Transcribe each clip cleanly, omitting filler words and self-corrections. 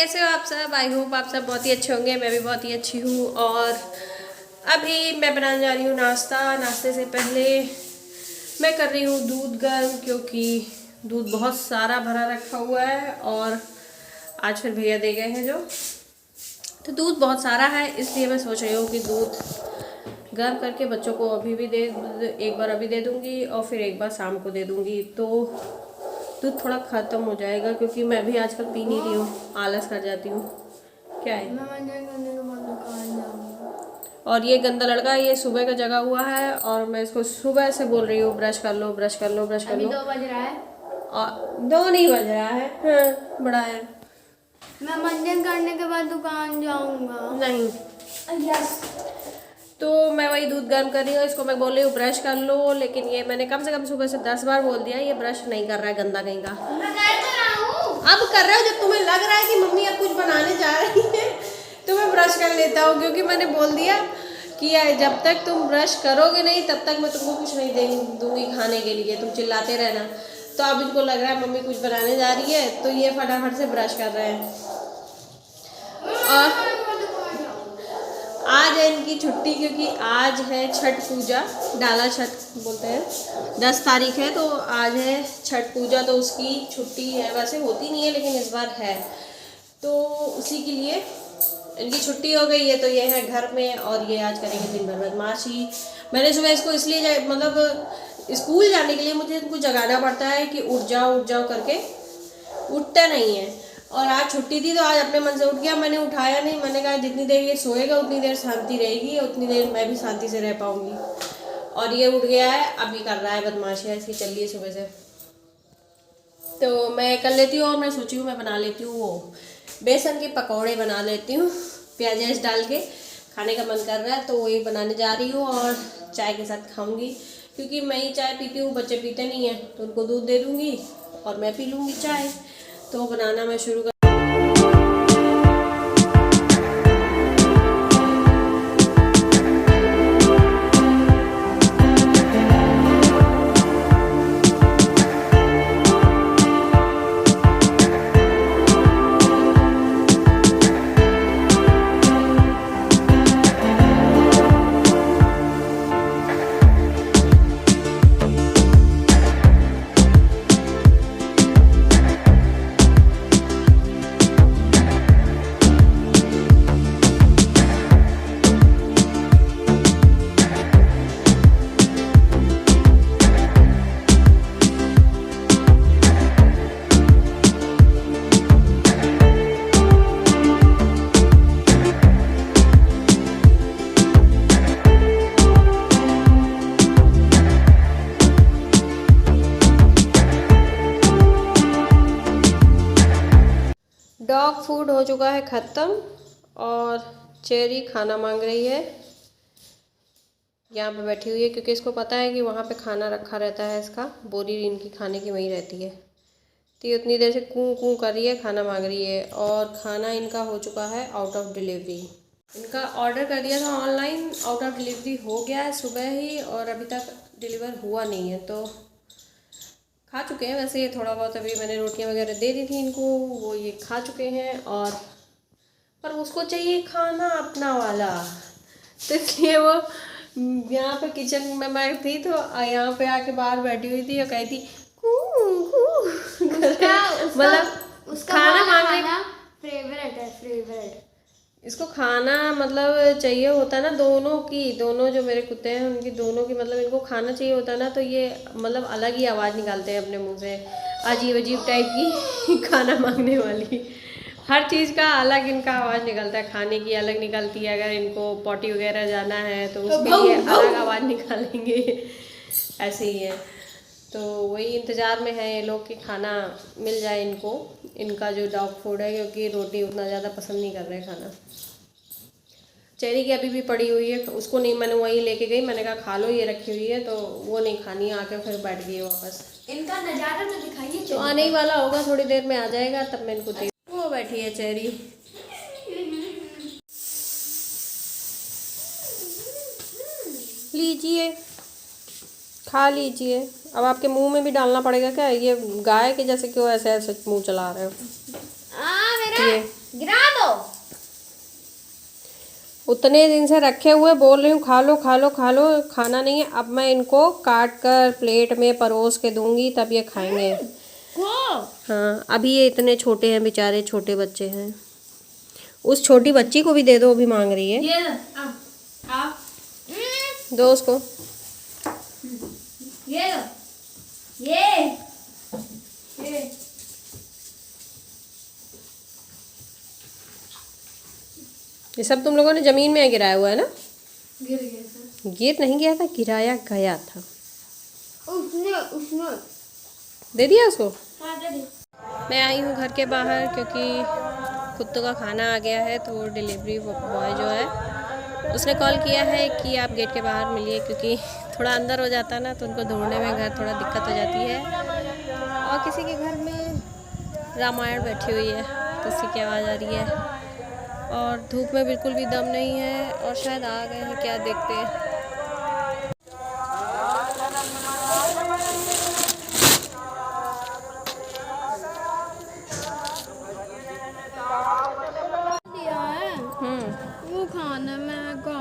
कैसे हो आप सब? आई होप आप सब बहुत ही अच्छे होंगे। मैं भी बहुत ही अच्छी हूँ। और अभी मैं बनाने जा रही हूँ नाश्ता। नाश्ते से पहले मैं कर रही हूँ दूध गर्म, क्योंकि दूध बहुत सारा भरा रखा हुआ है और आज फिर भैया दे गए हैं जो, तो दूध बहुत सारा है, इसलिए मैं सोच रही हूँ कि दूध गर्म करके बच्चों को अभी भी एक बार अभी दे दूँगी और फिर एक बार शाम को दे दूँगी, तो दूध थोड़ा ख़त्म हो जाएगा। क्योंकि मैं भी आजकल पी नहीं रही हूँ, आलस कर जाती हूँ। क्या है? और ये गंदा लड़का ये सुबह का जगा हुआ है और मैं इसको सुबह से बोल रही हूँ ब्रश कर लो ब्रश कर लो ब्रश कर लो। 2 बज रहा है और 2 नहीं बज रहा है। हाँ, बड़ा है। मैं मंजन करने के बाद दुकान जाऊंगा। नहीं, यस। तो मैं वही दूध गर्म कर रही हूँ। इसको मैं बोल रही हूँ ब्रश कर लो, लेकिन ये मैंने कम से कम सुबह से 10 बार बोल दिया, ये ब्रश नहीं कर रहा है, गंदा कहीं का। मैं कर तो रहा हूँ। अब कर रहे हो जब तुम्हें लग रहा है कि मम्मी अब कुछ बनाने जा रही है तो मैं ब्रश कर लेता हूँ, क्योंकि मैंने बोल दिया कि जब तक तुम ब्रश करोगे नहीं तब तक मैं तुमको कुछ नहीं दूंगी खाने के लिए, तुम चिल्लाते रहना। तो अब इनको लग रहा है मम्मी कुछ बनाने जा रही है, तो ये फटाफट से ब्रश कर रहे हैं। और आज है इनकी छुट्टी, क्योंकि आज है छठ पूजा, डाला छठ बोलते हैं। 10 तारीख है तो आज है छठ पूजा, तो उसकी छुट्टी है। वैसे होती नहीं है लेकिन इस बार है, तो उसी के लिए इनकी छुट्टी हो गई है। तो ये है घर में और ये आज करेंगे दिन भर बदमाशी। मैंने सुबह इसको इसलिए मतलब स्कूल जाने के लिए मुझे इनको जगाना पड़ता है कि उठ जाओ करके, उठते नहीं है। और आज छुट्टी थी तो आज अपने मन से उठ गया, मैंने उठाया नहीं। मैंने कहा जितनी देर ये सोएगा उतनी देर शांति रहेगी, उतनी देर मैं भी शांति से रह पाऊंगी। और ये उठ गया है, अभी कर रहा है बदमाशियाँ, इसकी चल रही है सुबह से। तो मैं कर लेती हूँ और मैं सोची हूँ मैं बना लेती हूँ वो बेसन के पकौड़े बना लेती हूँ, प्याज डाल के। खाने का मन कर रहा है तो वही बनाने जा रही हूँ और चाय के साथ खाऊंगी, क्योंकि मैं ही चाय पीती हूँ, बच्चे पीते नहीं हैं। तो उनको दूध दे दूँगी और मैं पी लूँगी चाय। तो बनाना मैं शुरू कर। डॉग फूड हो चुका है ख़त्म और चेरी खाना मांग रही है। यहाँ पे बैठी हुई है क्योंकि इसको पता है कि वहाँ पे खाना रखा रहता है, इसका बोरी इनकी खाने की वहीं रहती है। तो ये उतनी देर से कूं कूं कर रही है, खाना मांग रही है। और खाना इनका हो चुका है आउट ऑफ डिलीवरी। इनका ऑर्डर कर दिया था ऑनलाइन, आउट ऑफ डिलीवरी हो गया है सुबह ही और अभी तक डिलीवर हुआ नहीं है। तो खा चुके हैं वैसे ये थोड़ा बहुत, अभी मैंने रोटियां वगैरह दे दी थी इनको, वो ये खा चुके हैं। और पर उसको चाहिए खाना अपना वाला, तो इसलिए वो यहाँ पे किचन में मैं थी तो यहाँ पे आके बाहर बैठी हुई थी और कही थी मतलब उसका खाना मांगने फेवरेट है, फेवरेट। इसको खाना मतलब चाहिए होता है ना, दोनों जो मेरे कुत्ते हैं उनकी दोनों की मतलब इनको खाना चाहिए होता है ना, तो ये मतलब अलग ही आवाज़ निकालते हैं अपने मुंह से, अजीब टाइप की खाना मांगने वाली। हर चीज़ का अलग इनका आवाज़ निकलता है, खाने की अलग निकलती है, अगर इनको पॉटी वगैरह जाना है तो उसके लिए अलग आवाज़ निकालेंगे, ऐसे ही है। तो वही इंतज़ार में है ये लोग कि खाना मिल जाए इनको, इनका जो डॉग फूड है, क्योंकि रोटी उतना ज़्यादा पसंद नहीं कर रहे खाना। चेरी की अभी भी पड़ी हुई है, उसको नहीं, मैंने वही लेके गई, मैंने कहा खा लो, ये रखी हुई है, तो वो नहीं खानी, आके फिर बैठ गई वापस। इनका नज़ारा तो दिखाइए। तो आने ही वाला होगा, थोड़ी देर में आ जाएगा, तब मैं इनको दे। वो बैठी है चेरी। लीजिए, खा लीजिए। अब आपके मुंह में भी डालना पड़ेगा क्या? ये गाय के जैसे क्यों ऐसे मुंह चला रहे हो? मेरा गिरा दो। उतने दिन से रखे हुए बोल रही हूँ खा लो खा लो खा लो, खाना नहीं है। अब मैं इनको काट कर प्लेट में परोस के दूंगी तब ये खाएंगे। हाँ, अभी ये इतने छोटे हैं बेचारे, छोटे बच्चे हैं। उस छोटी बच्ची को भी दे दो, वो भी मांग रही है। ये दो उसको। ये ये ये सब तुम लोगों ने जमीन में गिराया हुआ है ना? गिर गया था। गिर नहीं गया था, गिराया गया था। उसने दे दिया उसको। हाँ दे दी। मैं आई हूँ घर के बाहर क्योंकि कुत्तों का खाना आ गया है, तो डिलीवरी बॉय जो है उसने कॉल किया है कि आप गेट के बाहर मिलिए, क्योंकि थोड़ा अंदर हो जाता है ना तो उनको ढूंढने में घर थोड़ा दिक्कत हो जाती है। और किसी के घर में रामायण बैठी हुई है तो उसकी क्या आवाज़ आ रही है। और धूप में बिल्कुल भी दम नहीं है, और शायद आ गए हैं क्या, देखते हैं। दिया है वो खाना मैं का।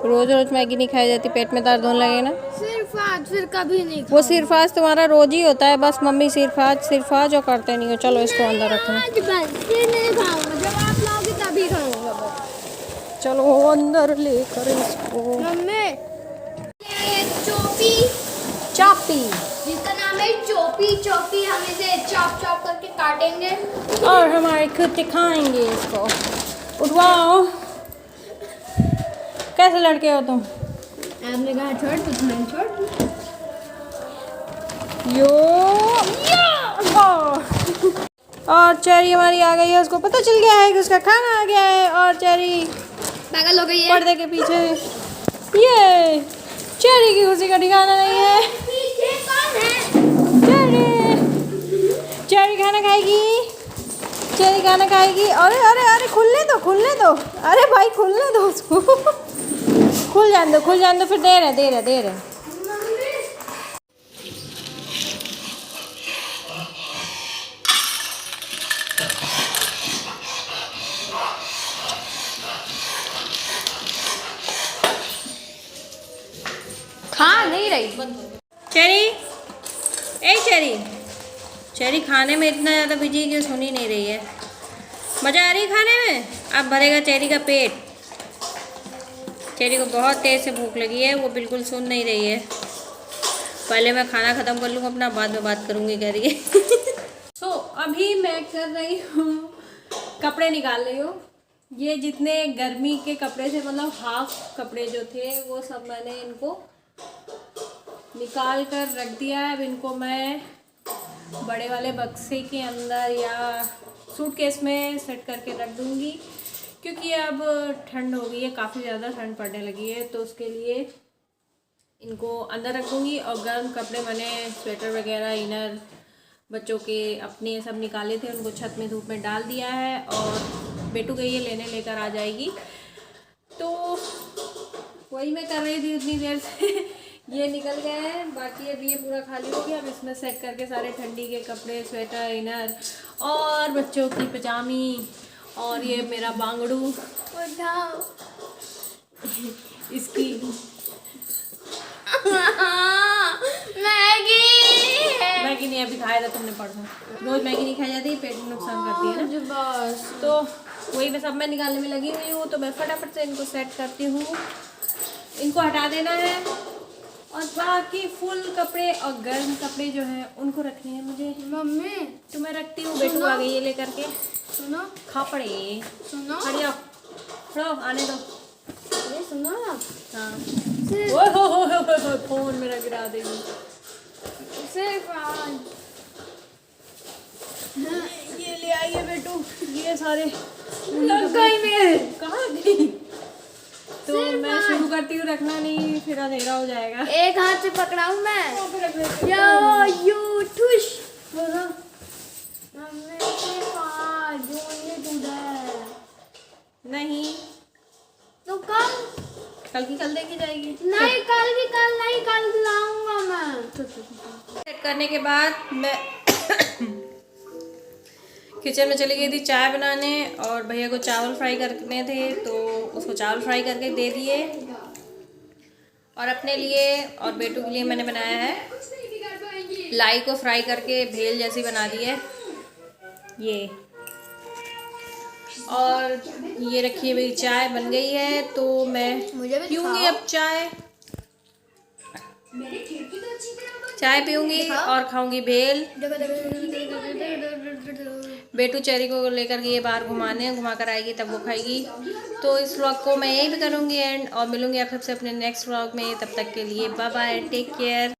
रोज रोज मैगी नहीं खाई जाती, पेट में दर्द होने लगे ना। सिर्फ आज, फिर कभी नहीं वो सिर्फ आज तुम्हारा रोज ही होता है, बस मम्मी सिर्फ आज और करते नहीं हो। चलो इसको अंदर रखो। आज बस फिर नहीं खाऊंगा, जब आप लाओगे तभी खाऊंगा बस। चलो अंदर लेकर इसको। मम्मी ये चोपी चापी जिसका नाम है चोपी। चोपी हम इसे चॉप चॉप करके काटेंगे और हमारे कुत्ते खाएंगे इसको। उठवाओ। कैसे लड़के हो तुम? आपने कहा छोड़ तो मैं छोड़। यो और चेरी हमारी आ गई है, उसको पता चल गया है कि उसका खाना आ गया है। और चेरी पागल हो गई है। पर्दे के पीछे। ये चेरी की खुशी का ठिकाना नहीं है। पीछे कौन है? चेरी खाना खाएगी, चेरी खाना खाएगी। अरे अरे अरे खुलने दो। अरे भाई खुलने दो उसको। खुल जाने दो फिर। देर है। खा नहीं रही। चेरी खाने में इतना ज़्यादा बिजी कि सुन ही नहीं रही है। मज़ा आ रही है खाने में। अब भरेगा चेरी का पेट। चेरी को बहुत तेज़ से भूख लगी है, वो बिल्कुल सुन नहीं रही है। पहले मैं खाना ख़त्म कर लूँगा अपना, बाद में बात करूँगी कह रही है। अभी मैं कर रही हूँ, कपड़े निकाल रही हूँ। ये जितने गर्मी के कपड़े थे, मतलब हाफ कपड़े जो थे, वो सब मैंने इनको निकाल कर रख दिया है। अब इनको मैं बड़े वाले बक्से के अंदर या सूटकेस में सेट करके रख दूँगी, क्योंकि अब ठंड हो गई है, काफ़ी ज़्यादा ठंड पड़ने लगी है, तो उसके लिए इनको अंदर रख दूँगी। और गर्म कपड़े मैंने स्वेटर वगैरह, इनर, बच्चों के अपने सब निकाले थे, उनको छत में धूप में डाल दिया है। और बेटू गई है लेने, लेकर आ जाएगी। तो वही मैं कर रही थी उतनी देर से। ये निकल गए हैं, बाकी अब ये पूरा खाली हो गया। अब इसमें सेट करके सारे ठंडी के कपड़े, स्वेटर, इनर और बच्चों की पजामी, और ये मेरा बांगड़ू उठाओ इसकी मैगी नहीं अभी खाया था तुमने परसों। रोज मैगी नहीं खाई जाती, पेट में नुकसान करती है ना। बस तो वही मैं सब मैं निकालने में लगी हुई हूँ। तो मैं फटाफट से इनको सेट करती हूँ, इनको हटा देना है। और बाकी फुल कपड़े और गर्म कपड़े जो हैं उनको रखने हैं मुझे। मम्मी तो मैं रखती हूँ। बेटू आ गई है लेकर के। सुनो खापड़े सुनो खड़ी आओ, आने दो। अरे सुनो ना। हाँ, सिर्फ ओहो फोन मेरा गिरा देगी। सिर्फ आज ये ले आइए बेटू, ये सारे कहीं में कहाँ गई। तो मैं शुरू करती हूँ, रखना नहीं फिर अंधेरा हो जाएगा। एक हाथ से पकड़ाऊं मैं। यो यू ठुश बोलो। मम्मी सिर्फ आज जो ये दूधा है। नहीं, तो कल कल की कल देखी जाएगी। नहीं, कल की कल नहीं, कल लाऊंगा मैं। सेट करने के बाद मैं किचन में चली गई थी चाय बनाने, और भैया को चावल फ्राई करने थे तो उसको चावल फ्राई करके दे दिए। और अपने लिए और बेटू के लिए मैंने बनाया है लाई को फ्राई करके भेल जैसी बना दी है ये। और ये रखी हुई चाय बन गई है तो मैं पीऊँगी अब चाय पीऊँगी और खाऊंगी भेल। बेटू चेरी को लेकर के ये बाहर घुमा कर आएगी तब वो खाएगी। तो इस व्लॉग को मैं यहीं पे करूँगी एंड, और मिलूँगी आप सबसे अपने नेक्स्ट व्लॉग में। तब तक के लिए बाय बाय, टेक केयर।